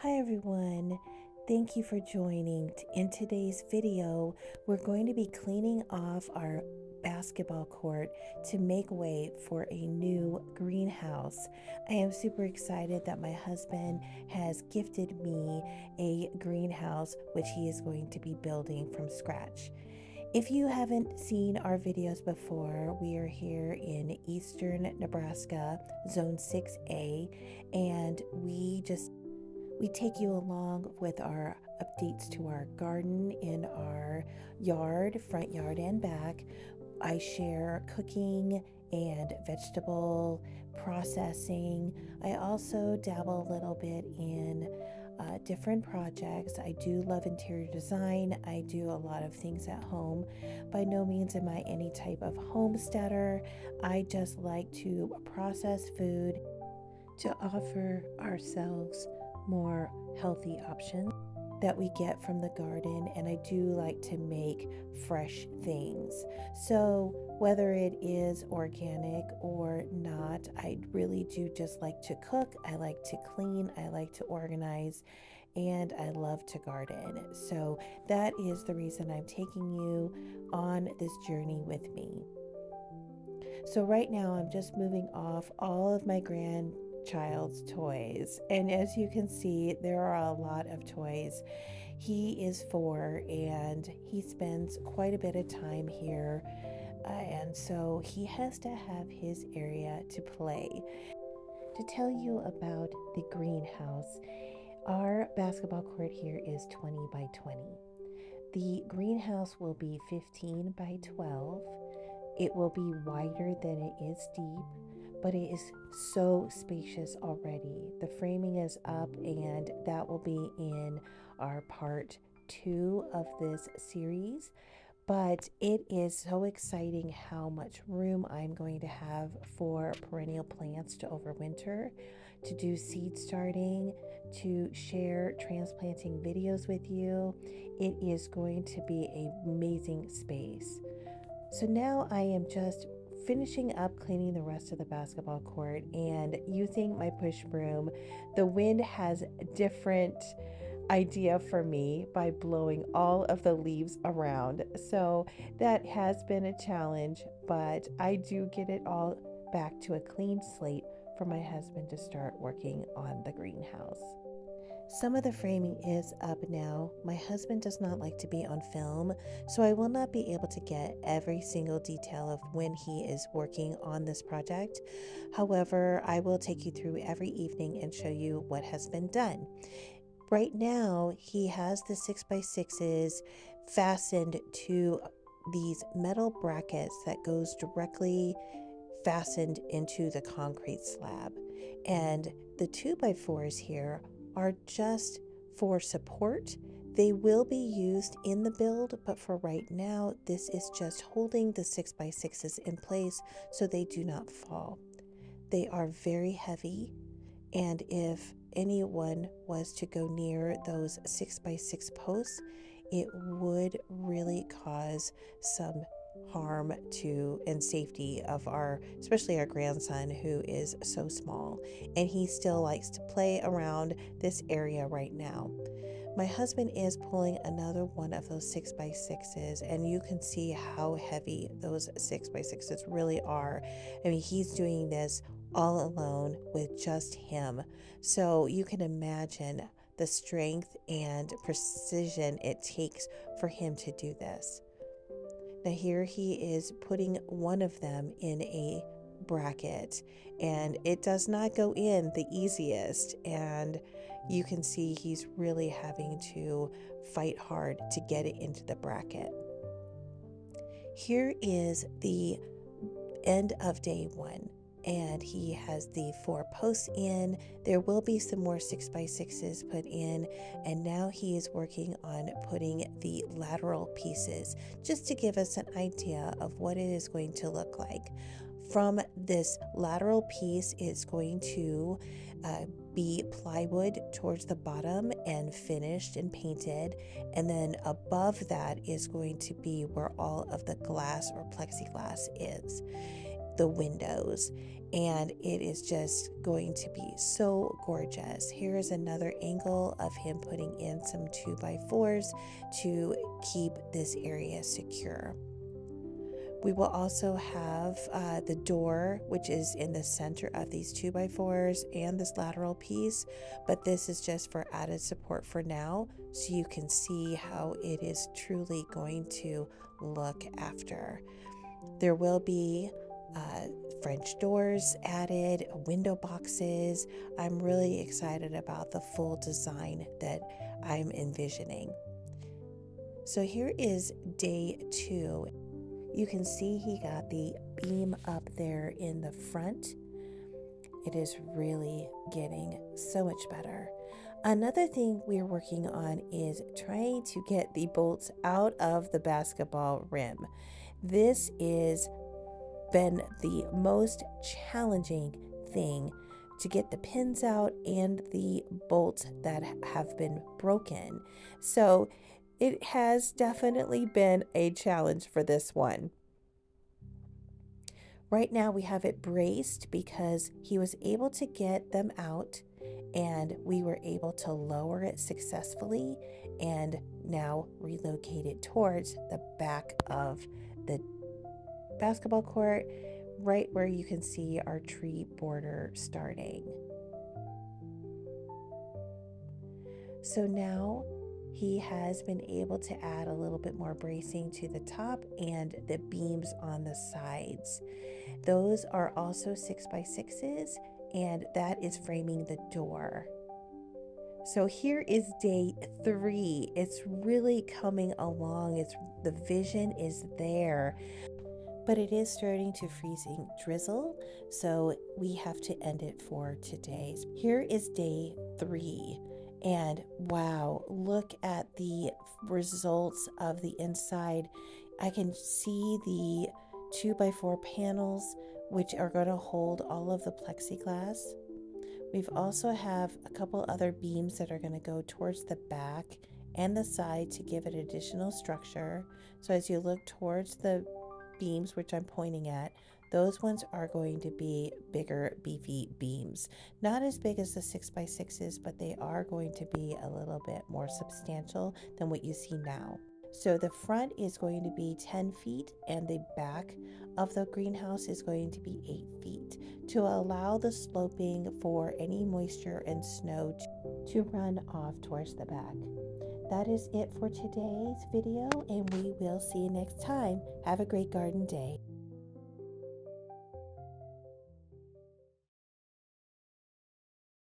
Hi everyone, thank you for joining. In today's video, we're going to be cleaning off our basketball court to make way for a new greenhouse. I am super excited that my husband has gifted me a greenhouse which he is going to be building from scratch. If you haven't seen our videos before, we are here in eastern Nebraska, zone 6A, and we take you along with our updates to our garden in our yard, front yard and back. I share cooking and vegetable processing. I also dabble a little bit in different projects. I do love interior design. I do a lot of things at home. By no means am I any type of homesteader. I just like to process food to offer ourselves more healthy options that we get from the garden, and I do like to make fresh things. So whether it is organic or not, I really do just like to cook. I like to clean, I like to organize, and I love to garden. So that is the reason I'm taking you on this journey with me. So right now I'm just moving off all of my grandchild's toys. And as you can see, there are a lot of toys. He is 4 and he spends quite a bit of time here. And so he has to have his area to play. To tell you about the greenhouse, our basketball court here is 20 by 20. The greenhouse will be 15 by 12. It will be wider than it is deep, but it is so spacious already. The framing is up, and that will be in our part 2 of this series. But it is so exciting how much room I'm going to have for perennial plants to overwinter, to do seed starting, to share transplanting videos with you. It is going to be an amazing space. So now I am just finishing up cleaning the rest of the basketball court and using my push broom. The wind has a different idea for me by blowing all of the leaves around. So that has been a challenge, but I do get it all back to a clean slate for my husband to start working on the greenhouse. Some of the framing is up now. My husband does not like to be on film, so I will not be able to get every single detail of when he is working on this project. However, I will take you through every evening and show you what has been done. Right now, he has the 6x6s fastened to these metal brackets that goes directly fastened into the concrete slab. And the 2x4s here are just for support. They will be used in the build, but for right now, this is just holding the 6x6s in place so they do not fall. They are very heavy, and if anyone was to go near those 6x6 posts, it would really cause some harm to and safety of especially our grandson, who is so small, and he still likes to play around this area right now. My husband is pulling another one of those 6x6s, and you can see how heavy those 6x6s really are. I mean, he's doing this all alone with just him, so you can imagine the strength and precision it takes for him to do this. Now here he is putting one of them in a bracket, and it does not go in the easiest, and you can see he's really having to fight hard to get it into the bracket. Here is the end of day 1, and he has the 4 posts in. There will be some more 6x6s put in, and now he is working on putting the lateral pieces just to give us an idea of what it is going to look like. From this lateral piece, it's going to be plywood towards the bottom and finished and painted, and then above that is going to be where all of the glass or plexiglass is. the windows, and it is just going to be so gorgeous. Here is another angle of him putting in some 2x4s to keep this area secure. We will also have the door, which is in the center of these 2x4s and this lateral piece, but this is just for added support for now, so you can see how it is truly going to look after. There will be French doors added, window boxes. I'm really excited about the full design that I'm envisioning. So here is day 2. You can see he got the beam up there in the front. It is really getting so much better. Another thing we're working on is trying to get the bolts out of the basketball rim. This is been the most challenging thing, to get the pins out and the bolts that have been broken. So it has definitely been a challenge for this one. Right now we have it braced because he was able to get them out and we were able to lower it successfully and now relocate it towards the back of the basketball court, right where you can see our tree border starting. So now he has been able to add a little bit more bracing to the top and the beams on the sides. Those are also 6x6s, and that is framing the door. So here is day 3. It's really coming along. The vision is there, but it is starting to freezing drizzle, so we have to end it for today. Here is day 3, and wow, look at the results of the inside. I can see the 2x4 panels, which are going to hold all of the plexiglass. We've also have a couple other beams that are going to go towards the back and the side to give it additional structure. So as you look towards the beams, which I'm pointing at, those ones are going to be bigger, beefy beams. Not as big as the 6x6s, but they are going to be a little bit more substantial than what you see now. So the front is going to be 10 feet and the back of the greenhouse is going to be 8 feet to allow the sloping for any moisture and snow to run off towards the back. That is it for today's video, and we will see you next time. Have a great garden day.